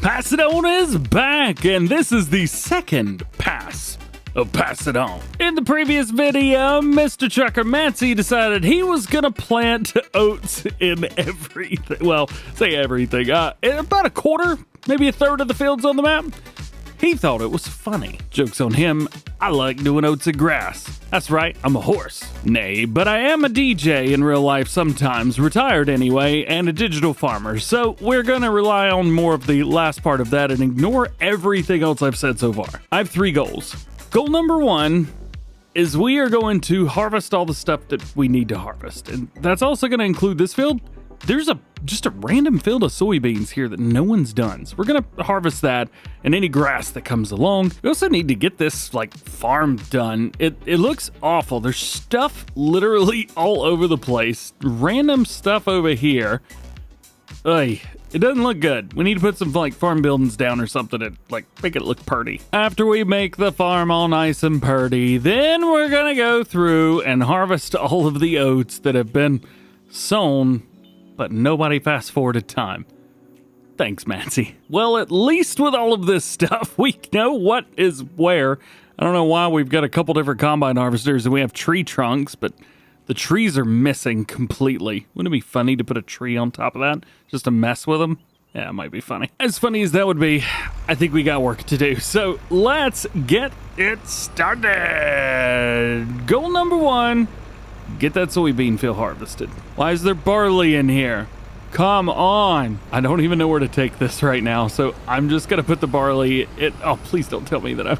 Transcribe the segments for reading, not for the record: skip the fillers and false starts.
Pass It On is back, and this is the second pass of Pass It On. In the previous video, Mr. Trucker Mancy decided he was gonna plant oats in everything. Well, say everything. About a quarter, maybe a third of the fields on the map. He thought it was funny. Joke's on him, I like doing oats and grass. That's right, I'm a horse. Nay, but I am a DJ in real life sometimes, retired anyway, and a digital farmer. So we're gonna rely on more of the last part of that and ignore everything else I've said so far. I have 3 goals. Goal number 1 is we are going to harvest all the stuff that we need to harvest. And that's also gonna include this field. There's just a random field of soybeans here that no one's done. So we're gonna harvest that and any grass that comes along. We also need to get this farm done. It looks awful. There's stuff literally all over the place. Random stuff over here. It doesn't look good. We need to put some farm buildings down or something to make it look purty. After we make the farm all nice and purty, then we're gonna go through and harvest all of the oats that have been sown, but nobody fast forwarded time. Thanks, Mancy. Well, at least with all of this stuff, we know what is where. I don't know why we've got a couple different combine harvesters and we have tree trunks, but the trees are missing completely. Wouldn't it be funny to put a tree on top of that just to mess with them? Yeah, it might be funny. As funny as that would be, I think we got work to do. So let's get it started. Goal number 1. Get that soybean field harvested. Why is there barley in here? Come on. I don't even know where to take this right now, so I'm just gonna put the barley in. Oh, please don't tell me that I'm...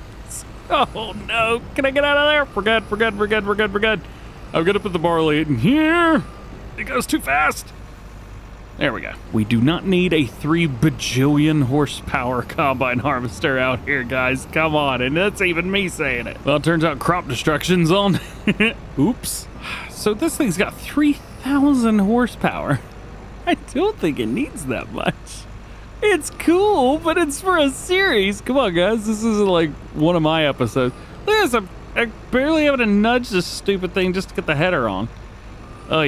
Oh no, can I get out of there? We're good. I'm gonna put the barley in here. It goes too fast. There we go. We do not need a 3 bajillion horsepower combine harvester out here, guys. Come on, and that's even me saying it. Well, it turns out crop destruction's on. Oops. So this thing's got 3,000 horsepower. I don't think it needs that much. It's cool, but it's for a series. Come on, guys. This isn't one of my episodes. Look at this. I'm barely having to nudge this stupid thing just to get the header on. All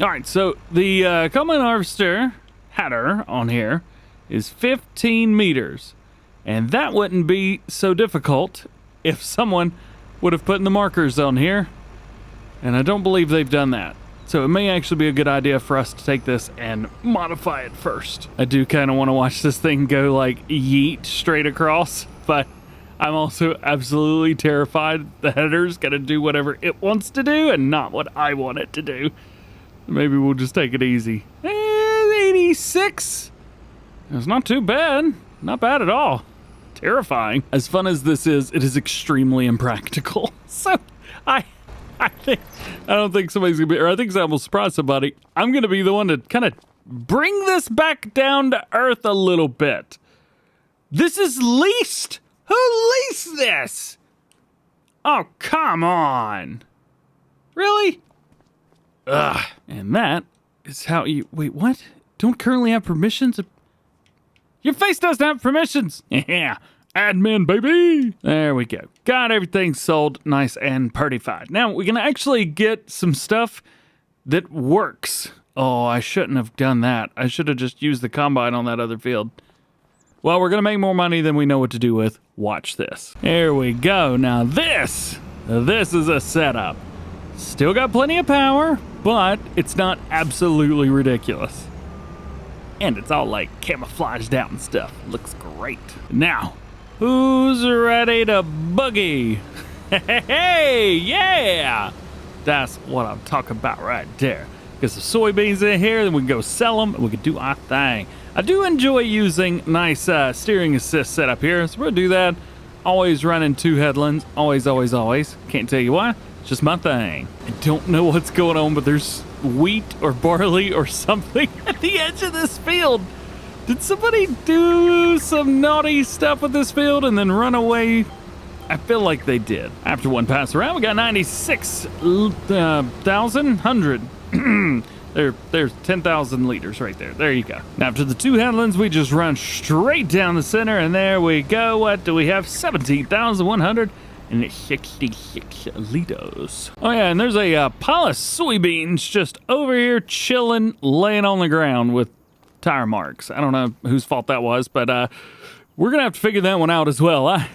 right, so the combine harvester header on here is 15 meters. And that wouldn't be so difficult if someone would have put in the markers on here. And I don't believe they've done that. So it may actually be a good idea for us to take this and modify it first. I do kind of want to watch this thing go yeet straight across, but I'm also absolutely terrified the header's gonna do whatever it wants to do and not what I want it to do. Maybe we'll just take it easy. 86? It's not too bad. Not bad at all. Terrifying. As fun as this is, it is extremely impractical. So I don't think somebody's gonna be, or I think I will surprise somebody. I'm gonna be the one to kind of bring this back down to earth a little bit. This is leased. Who leased this? Oh, come on. Really? Ugh. And that is how you, wait, what? Don't currently have permissions? Your face doesn't have permissions. Yeah. Admin, baby. There we go. Got everything sold nice and purtified. Now we can actually get some stuff that works. Oh, I shouldn't have done that. I should have just used the combine on that other field. Well, we're gonna make more money than we know what to do with. Watch this. There we go. Now this is a setup. Still got plenty of power, but it's not absolutely ridiculous. And it's all camouflaged out and stuff. Looks great. Now, who's ready to boogie? Hey, yeah! That's what I'm talking about right there. Get some soybeans in here, then we can go sell them, and we can do our thing. I do enjoy using nice steering assist setup here, so we're gonna do that. Always running 2 headlands, always. Can't tell you why, it's just my thing. I don't know what's going on, but there's wheat or barley or something at the edge of this field. Did somebody do some naughty stuff with this field and then run away? I feel like they did. After one pass around, we got 96,100. There's 10,000 liters right there. There you go. Now after the 2 headlands, we just run straight down the center, and there we go. What do we have? 17,166 liters. Oh yeah, and there's a pile of soybeans just over here chilling, laying on the ground with tire marks. I don't know whose fault that was, but we're going to have to figure that one out as well. I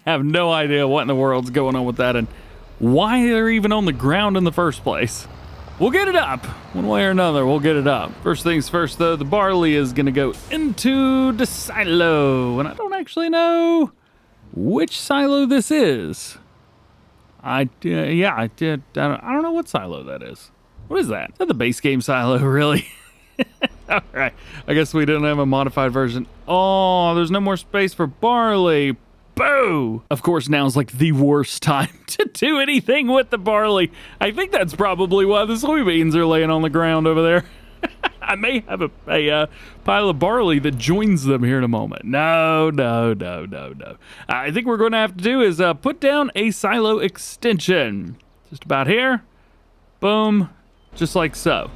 have no idea what in the world's going on with that and why they're even on the ground in the first place. We'll get it up. One way or another, we'll get it up. First things first, though, the barley is going to go into the silo. And I don't actually know which silo this is. I don't know what silo that is. What is that? Is that the base game silo, really? All right. I guess we didn't have a modified version. Oh, there's no more space for barley. Boo! Of course, now's like the worst time to do anything with the barley. I think that's probably why the soybeans are laying on the ground over there. I may have a pile of barley that joins them here in a moment. No. I think we're going to have to do is put down a silo extension. Just about here. Boom. Just like so.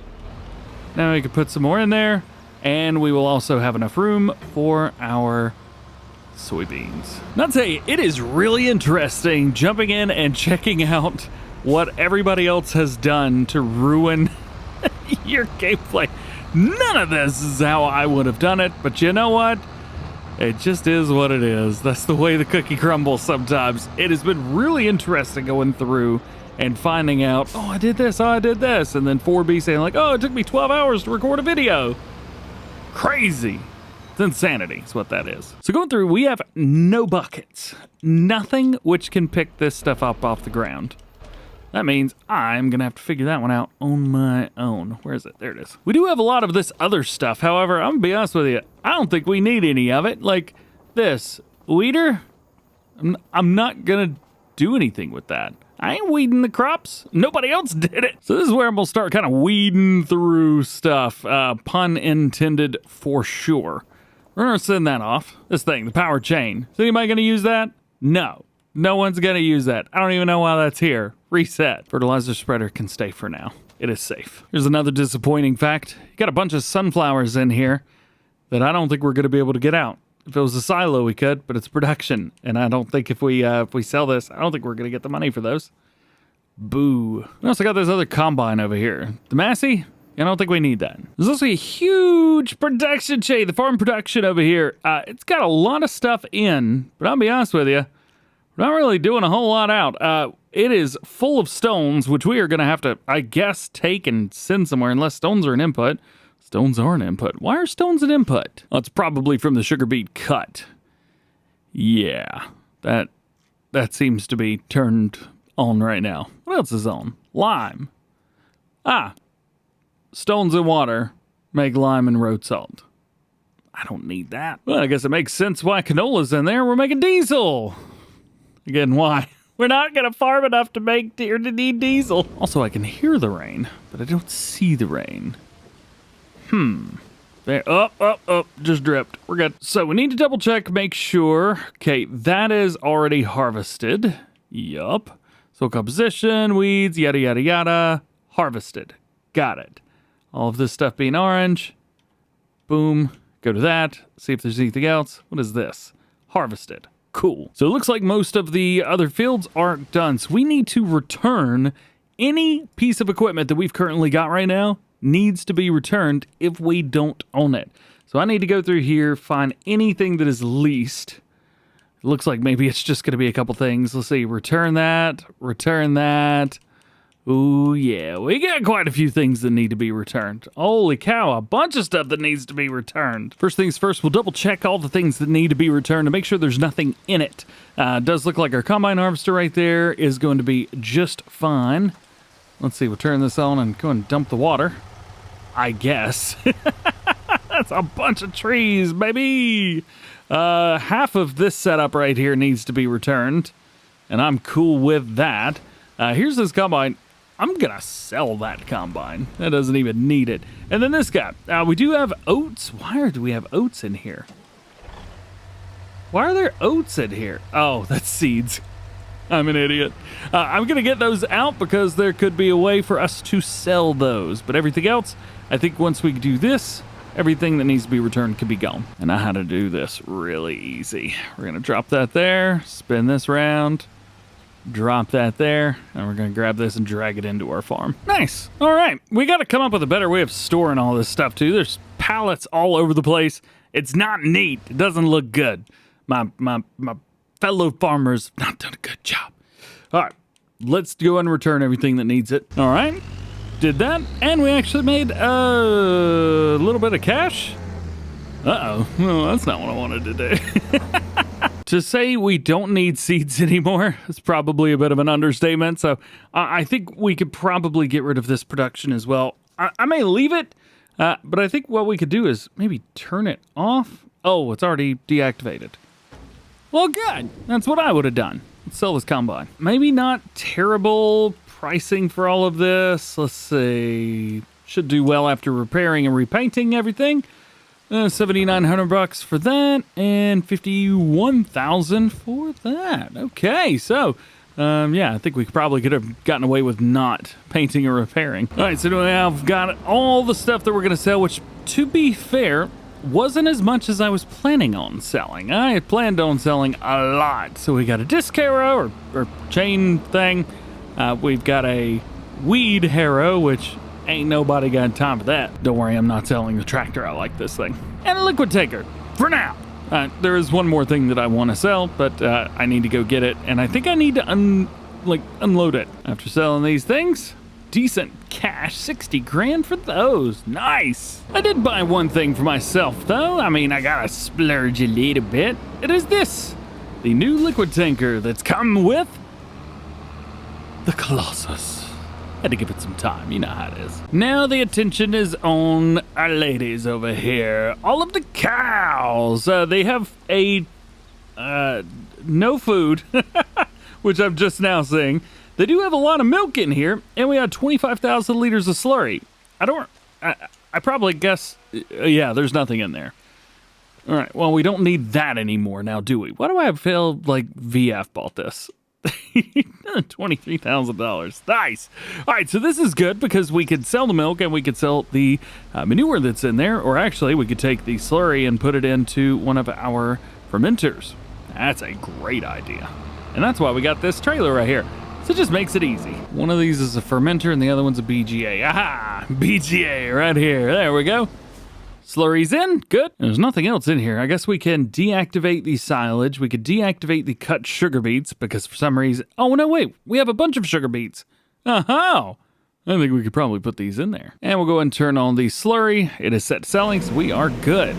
Now we can put some more in there. And we will also have enough room for our soybeans. Now, I'll tell you, it is really interesting jumping in and checking out what everybody else has done to ruin your gameplay. None of this is how I would have done it, but you know what? It just is what it is. That's the way the cookie crumbles sometimes. It has been really interesting going through and finding out, oh, I did this, and then 4B saying like, oh, it took me 12 hours to record a video. Crazy. It's insanity is what that is. So going through, we have no buckets. Nothing which can pick this stuff up off the ground. That means I'm going to have to figure that one out on my own. Where is it? There it is. We do have a lot of this other stuff. However, I'm going to be honest with you. I don't think we need any of it. Like this weeder, I'm not going to do anything with that. I ain't weeding the crops. Nobody else did it. So this is where I'm going to start kind of weeding through stuff. Pun intended for sure. We're going to send that off. This thing, the power chain. Is anybody going to use that? No. No one's going to use that. I don't even know why that's here. Reset. Fertilizer spreader can stay for now. It is safe. Here's another disappointing fact. You got a bunch of sunflowers in here that I don't think we're going to be able to get out. If it was a silo, we could, but it's production. And I don't think if we sell this, I don't think we're going to get the money for those. Boo. We also got this other combine over here. The Massey? I don't think we need that. There's also a huge production chain. The farm production over here. It's got a lot of stuff in, but I'll be honest with you, we're not really doing a whole lot out. It is full of stones, which we are going to have to, I guess, take and send somewhere unless stones are an input. Stones are an input. Why are stones an input? Well, it's probably from the sugar beet cut. Yeah, that seems to be turned on right now. What else is on? Lime. Stones and water make lime and road salt. I don't need that. Well, I guess it makes sense why canola's in there. We're making diesel. Again, why? We're not going to farm enough to need diesel. Also, I can hear the rain, but I don't see the rain. There, just dripped. We're good. So we need to double check, make sure. Okay, that is already harvested. Yup. So composition, weeds, yada, yada, yada. Harvested. Got it. All of this stuff being orange. Boom. Go to that. See if there's anything else. What is this? Harvested. Cool. So it looks like most of the other fields aren't done. So we need to return any piece of equipment that we've currently got right now needs to be returned if we don't own it. So I need to go through here, find anything that is leased. It looks like maybe it's just going to be a couple things. Let's see. Return that. Return that. Ooh, yeah. We got quite a few things that need to be returned. Holy cow, a bunch of stuff that needs to be returned. First things first, we'll double check all the things that need to be returned to make sure there's nothing in it. It does look like our combine harvester right there is going to be just fine. Let's see, we'll turn this on and go and dump the water. I guess. That's a bunch of trees, baby. Half of this setup right here needs to be returned, and I'm cool with that. Here's this combine. I'm going to sell that combine. That doesn't even need it. And then this guy. We do have oats. Why do we have oats in here? Why are there oats in here? Oh, that's seeds. I'm an idiot. I'm going to get those out because there could be a way for us to sell those. But everything else, I think once we do this, everything that needs to be returned can be gone. And I know how to do this really easy. We're going to drop that there, spin this round. Drop that there, and we're going to grab this and drag it into our farm. Nice. All right. We got to come up with a better way of storing all this stuff, too. There's pallets all over the place. It's not neat. It doesn't look good. My fellow farmers not done a good job. All right. Let's go and return everything that needs it. All right. Did that, and we actually made a little bit of cash. Uh-oh. Well, that's not what I wanted to do. To say we don't need seeds anymore is probably a bit of an understatement, so I think we could probably get rid of this production as well. I may leave it, but I think what we could do is maybe turn it off. Oh, it's already deactivated. Well, good. That's what I would have done. Let's sell this combine. Maybe not terrible pricing for all of this. Let's see. Should do well after repairing and repainting everything. $7,900 for that, and $51,000 for that. Okay, so yeah, I think we probably could have gotten away with not painting or repairing. All right, so now I've got all the stuff that we're gonna sell, which, to be fair, wasn't as much as I was planning on selling. I had planned on selling a lot. So we got a disc harrow or chain thing. We've got a weed harrow, which ain't nobody got time for that. Don't worry, I'm not selling the tractor. I like this thing. And a liquid taker, for now. There is one more thing that I want to sell, but I need to go get it. And I think I need to unload it. After selling these things, decent cash, 60 grand for those. Nice. I did buy one thing for myself, though. I mean, I gotta splurge a little bit. It is this, the new liquid tanker that's come with the Colossus. Had to give it some time, you know how it is. Now the attention is on our ladies over here. All of the cows. They have a no food, which I'm just now seeing. They do have a lot of milk in here, and we had 25,000 liters of slurry. I probably guess, yeah, there's nothing in there. All right, well, we don't need that anymore now, do we? Why do I feel like VF bought this? $23,000. Nice. All right, so this is good because we could sell the milk and we could sell the manure that's in there, or actually we could take the slurry and put it into one of our fermenters. That's a great idea. And that's why we got this trailer right here. So it just makes it easy. One of these is a fermenter and the other one's a BGA. Aha! BGA right here. There we go. Slurry's in. Good. There's nothing else in here. I guess we can deactivate the silage. We could deactivate the cut sugar beets because for some reason... Oh, no, wait. We have a bunch of sugar beets. Oh, I think we could probably put these in there. And we'll go ahead and turn on the slurry. It is set to selling, so we are good.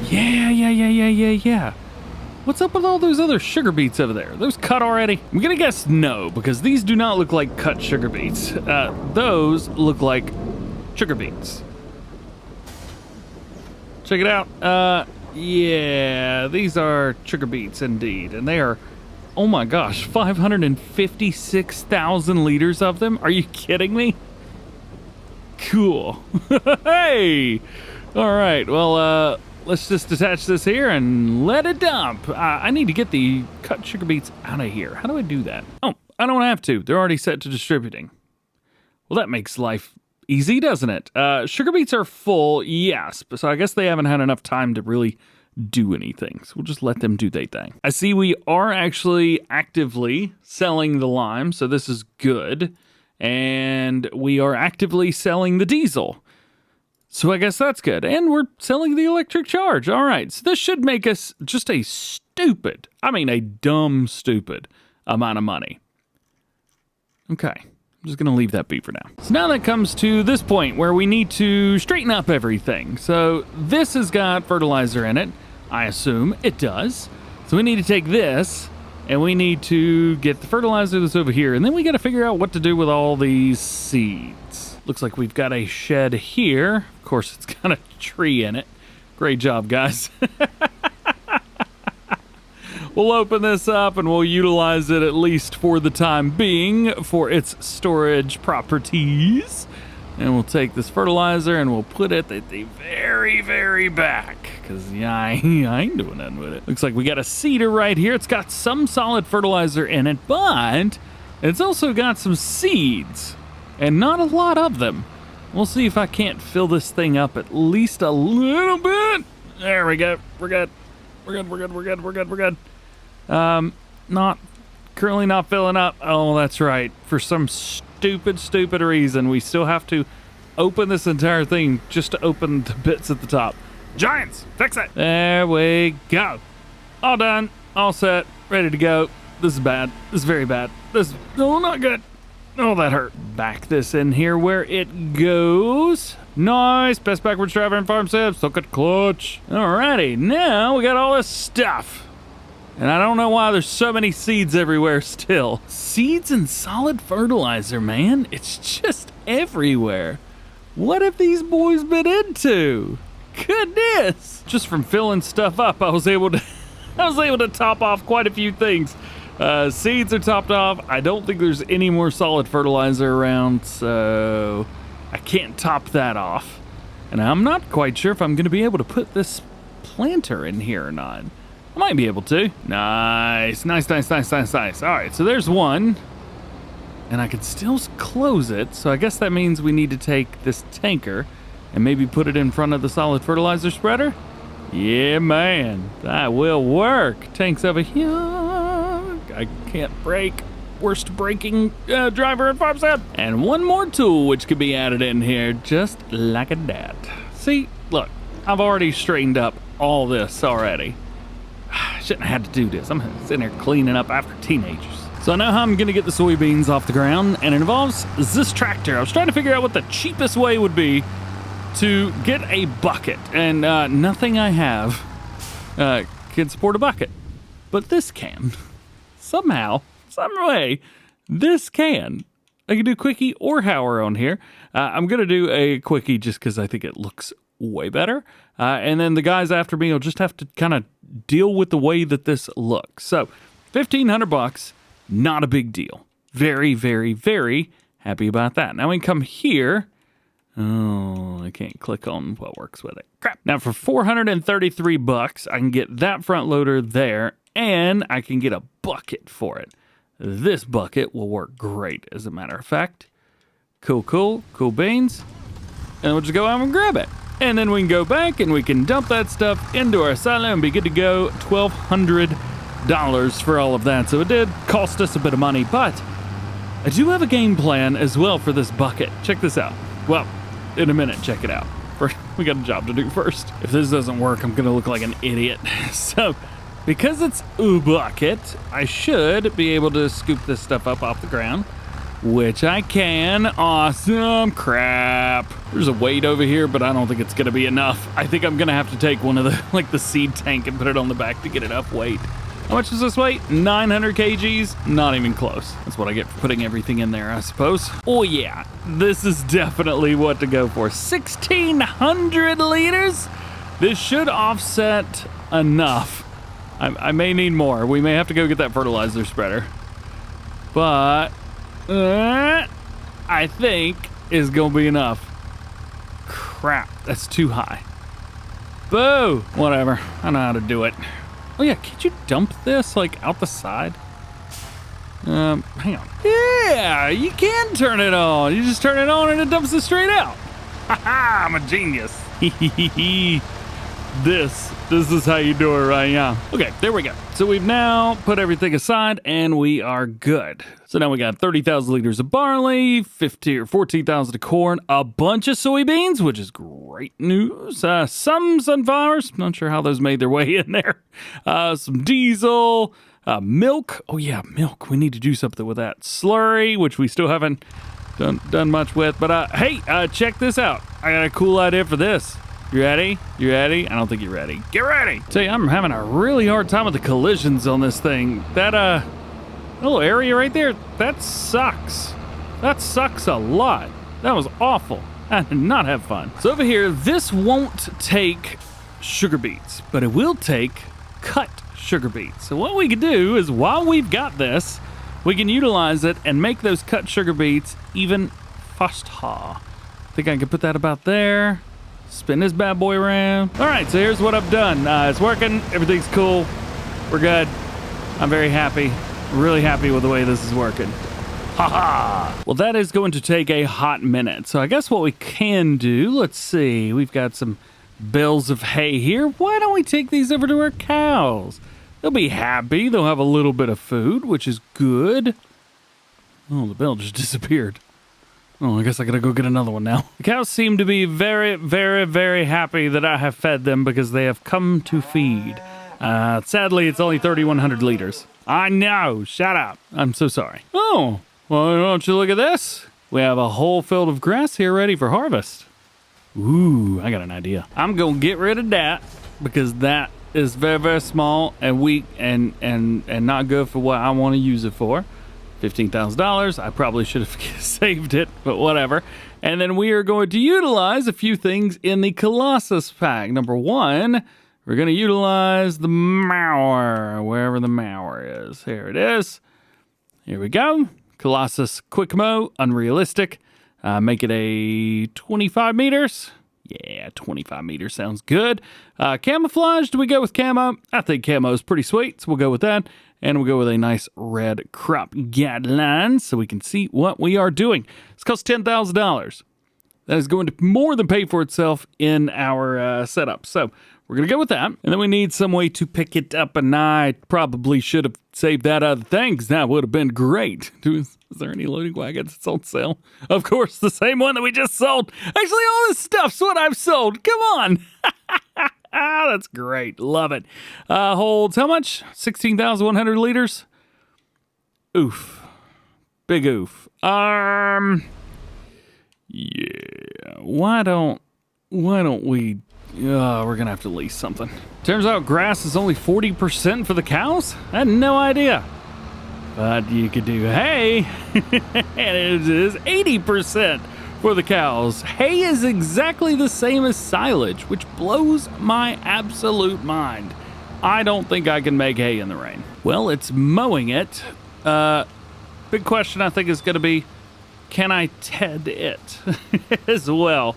Yeah. What's up with all those other sugar beets over there? Are those cut already? I'm gonna guess no, because these do not look like cut sugar beets. Those look like sugar beets. Check it out. Yeah, these are sugar beets indeed. And they are, oh my gosh, 556,000 liters of them? Are you kidding me? Cool. Hey! All right, well, let's just detach this here and let it dump. I need to get the cut sugar beets out of here. How do I do that? Oh, I don't have to. They're already set to distributing. Well, that makes life easy, doesn't it? Sugar beets are full, yes, so I guess they haven't had enough time to really do anything. So we'll just let them do their thing. I see we are actually actively selling the lime, so this is good. And we are actively selling the diesel. So I guess that's good. And we're selling the electric charge. All right, so this should make us just a dumb, stupid amount of money. Okay. I'm just going to leave that be for now. So now that comes to this point where we need to straighten up everything. So this has got fertilizer in it. I assume it does. So we need to take this and we need to get the fertilizer that's over here. And then we got to figure out what to do with all these seeds. Looks like we've got a shed here. Of course, it's got a tree in it. Great job, guys. We'll open this up and we'll utilize it at least for the time being for its storage properties. And we'll take this fertilizer and we'll put it at the very, very back. Because, yeah, I ain't doing nothing with it. Looks like we got a seeder right here. It's got some solid fertilizer in it, but it's also got some seeds. And not a lot of them. We'll see if I can't fill this thing up at least a little bit. There we go. We're good. Not currently not filling up. Oh, that's right. For some stupid reason, we still have to open this entire thing just to open the bits at the top. Giants, fix it. There we go. All done, all set, ready to go. This is bad. This is very bad. This is not good. Oh, that hurt. Back this in here where it goes. Nice. Best backwards driver in farm sim. Look at clutch. Alrighty, now we got all this stuff. And I don't know why there's so many seeds everywhere still. Seeds and solid fertilizer, man. It's just everywhere. What have these boys been into? Goodness. Just from filling stuff up, I was able to top off quite a few things. Seeds are topped off. I don't think there's any more solid fertilizer around, so I can't top that off. And I'm not quite sure if I'm going to be able to put this planter in here or not. I might be able to. Nice. All right, so there's one. And I can still close it, so I guess that means we need to take this tanker and maybe put it in front of the solid fertilizer spreader. Yeah, man, that will work. Tank's over here. I can't brake. Worst braking driver in farm sim. And one more tool which could be added in here, just like that. See, look, I've already straightened up all this already. I shouldn't have had to do this. I'm sitting here cleaning up after teenagers. So I know how I'm gonna get the soybeans off the ground, and it involves this tractor. I was trying to figure out what the cheapest way would be to get a bucket, and nothing I have can support a bucket, but this can. Somehow, some way, this can. I can do quickie or Hauer on here. I'm gonna do a quickie just because I think it looks way better, and then the guys after me will just have to kind of deal with the way that this looks. So, $1,500, not a big deal. Very happy about that. Now we can come here. Oh, I can't click on what works with it. Crap. Now for $433, I can get that front loader there, and I can get a bucket for it. This bucket will work great, as a matter of fact. Cool beans. And we'll just go out and grab it. And then we can go back and we can dump that stuff into our silo and be good to go. $1,200 for all of that. So it did cost us a bit of money, but I do have a game plan as well for this bucket. Check this out. Well, in a minute, check it out. First, we got a job to do first. If this doesn't work, I'm gonna look like an idiot. So, because it's a bucket, I should be able to scoop this stuff up off the ground, which I can. Awesome. Crap. There's a weight over here, but I don't think it's gonna be enough. I think I'm gonna have to take one of the, the seed tank and put it on the back to get enough weight. How much does this weigh? 900 kgs? Not even close. That's what I get for putting everything in there, I suppose. Oh yeah, this is definitely what to go for. 1,600 liters? This should offset enough. I may need more. We may have to go get that fertilizer spreader. But I think is gonna be enough. Crap, that's too high. Boo! Whatever, I know how to do it. Oh yeah, can't you dump this out the side? Hang on. Yeah, you can turn it on. You just turn it on and it dumps it straight out. Haha, I'm a genius. This is how you do it right now. Okay, there we go. So we've now put everything aside and we are good. So now we got 30,000 liters of barley, 15 or 14,000 of corn, a bunch of soybeans, which is great news. Some sunflowers, not sure how those made their way in there. Some diesel, milk. Oh yeah, milk. We need to do something with that. Slurry, which we still haven't done much with. But hey, check this out. I got a cool idea for this. You ready? You ready? I don't think you're ready. Get ready! Tell you, I'm having a really hard time with the collisions on this thing. That little area right there, that sucks. That sucks a lot. That was awful. I did not have fun. So over here, this won't take sugar beets, but it will take cut sugar beets. So what we can do is, while we've got this, we can utilize it and make those cut sugar beets even faster. I think I can put that about there. Spin this bad boy around. All right, so here's what I've done. It's working. Everything's cool. We're good. I'm very happy. Really happy with the way this is working. Haha. Well, that is going to take a hot minute. So I guess what we can do, let's see. We've got some bales of hay here. Why don't we take these over to our cows? They'll be happy. They'll have a little bit of food, which is good. Oh, the bell just disappeared. Oh, I guess I gotta go get another one now. The cows seem to be very, very, very happy that I have fed them because they have come to feed. Sadly, it's only 3,100 liters. I know. Shut up. I'm so sorry. Oh, well, don't you look at this? We have a whole field of grass here ready for harvest. Ooh, I got an idea. I'm gonna get rid of that because that is very, very small and weak and not good for what I want to use it for. $15,000. I probably should have saved it, but whatever. And then we are going to utilize a few things in the Colossus pack. Number one, we're going to utilize the mower, wherever the mower is. Here it is. Here we go. Colossus Quick Mow, unrealistic. Make it a 25 meters. Yeah, 25 meters sounds good. Camouflage, do we go with camo? I think camo is pretty sweet, so we'll go with that. And we'll go with a nice red crop guideline so we can see what we are doing. This costs $10,000. That is going to more than pay for itself in our setup. So we're going to go with that. And then we need some way to pick it up. And I probably should have saved that other thing because that would have been great. Is there any loading wagons that's on sale? Of course, the same one that we just sold. Actually, all this stuff's what I've sold. Come on. That's great. Love it. Holds how much? 16,100 liters? Oof. Big oof. Yeah. Why don't we... we're going to have to lease something. Turns out grass is only 40% for the cows? I had no idea. But you could do hay, and it is 80% for the cows. Hay is exactly the same as silage, which blows my absolute mind. I don't think I can make hay in the rain. Well, it's mowing it. Big question I think is going to be, can I TED it as well?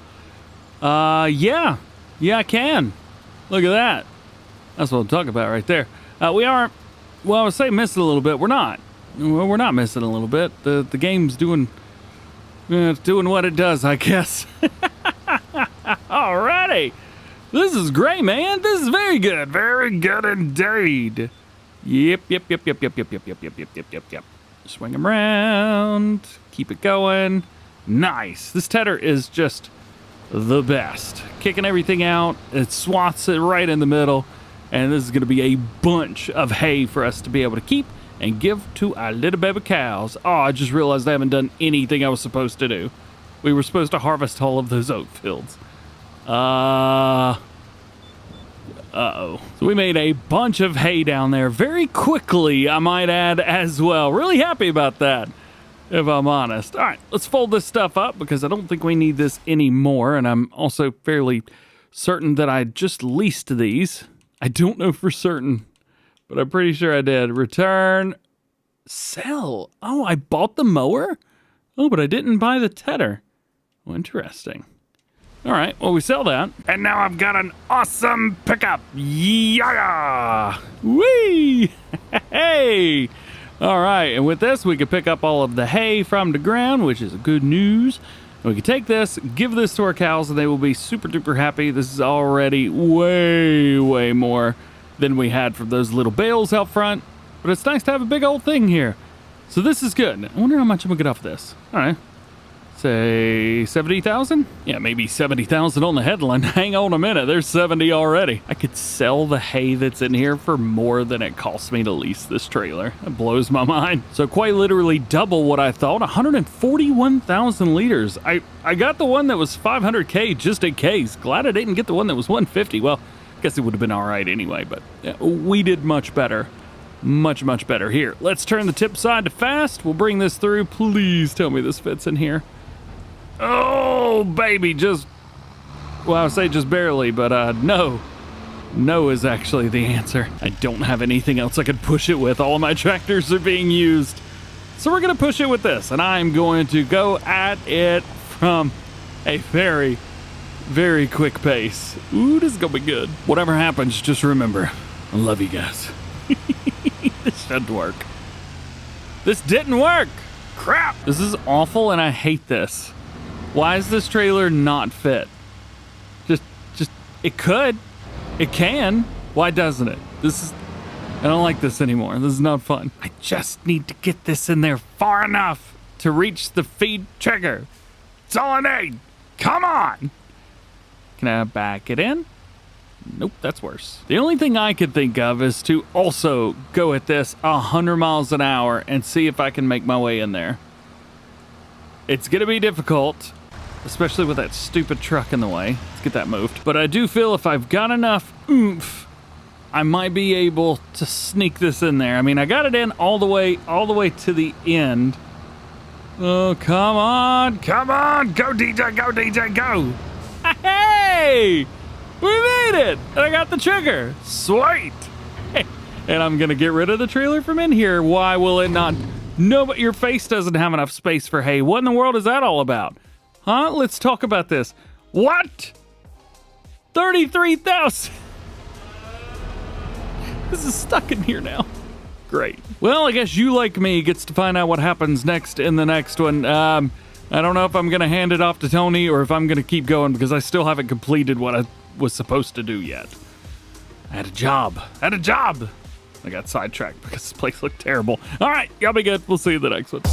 Yeah, I can. Look at that. That's what I'm talking about right there. We are, well, I would say missing a little bit. We're not. Well, we're not missing a little bit. The game's doing what it does, I guess. Alrighty. This is great, man. This is very good. Very good indeed. Yep. Swing them around. Keep it going. Nice. This tedder is just the best. Kicking everything out. It swaths it right in the middle. And this is going to be a bunch of hay for us to be able to keep and give to our little baby cows. Oh, I just realized I haven't done anything I was supposed to do. We were supposed to harvest all of those oat fields. Uh-oh. So we made a bunch of hay down there very quickly, I might add, as well. Really happy about that, if I'm honest. All right, let's fold this stuff up because I don't think we need this anymore, and I'm also fairly certain that I just leased these. I don't know for certain, but I'm pretty sure I did. Return, sell. Oh, I bought the mower? Oh, but I didn't buy the tedder. Oh, interesting. All right, well, we sell that. And now I've got an awesome pickup. Yeah! Whee! Hey! All right, and with this, we can pick up all of the hay from the ground, which is good news. And we can take this, give this to our cows, and they will be super duper happy. This is already way, way more than we had from those little bales out front. But it's nice to have a big old thing here. So this is good. I wonder how much I'm gonna get off this. All right. Say 70,000? Yeah, maybe 70,000 on the headline. Hang on a minute, there's 70 already. I could sell the hay that's in here for more than it cost me to lease this trailer. That blows my mind. So quite literally double what I thought, 141,000 liters. I got the one that was 500K just in case. Glad I didn't get the one that was 150. Well, I guess it would have been all right anyway, but we did much better. Much, much better. Here, let's turn the tip side to fast. We'll bring this through. Please tell me this fits in here. Oh, baby, well, I would say just barely, but no. No is actually the answer. I don't have anything else I could push it with. All of my tractors are being used. So we're going to push it with this, and I'm going to go at it from a very, very quick pace. Ooh, this is going to be good. Whatever happens, just remember, I love you guys. This should work. This didn't work. Crap. This is awful, and I hate this. Why is this trailer not fit? Just, it could. It can. Why doesn't it? I don't like this anymore. This is not fun. I just need to get this in there far enough to reach the feed trigger. That's all I need. Come on. Can I back it in? Nope, that's worse. The only thing I could think of is to also go at this 100 miles an hour and see if I can make my way in there. It's gonna be difficult, especially with that stupid truck in the way. Let's get that moved. But I do feel if I've got enough oomph, I might be able to sneak this in there. I mean, I got it in all the way to the end. Oh, come on, go DJ, go DJ, go. Hey! We made it! And I got the trigger. Sweet! And I'm gonna get rid of the trailer from in here. Why will it not? No, but your face doesn't have enough space for hay. What in the world is that all about? Huh? Let's talk about this. What? 33,000. This is stuck in here now. Great. Well, I guess you, like me, gets to find out what happens next in the next one. I don't know if I'm gonna hand it off to Tony or if I'm gonna keep going because I still haven't completed what I was supposed to do yet. I had a job. I got sidetracked because this place looked terrible. All right, y'all be good. We'll see you in the next one.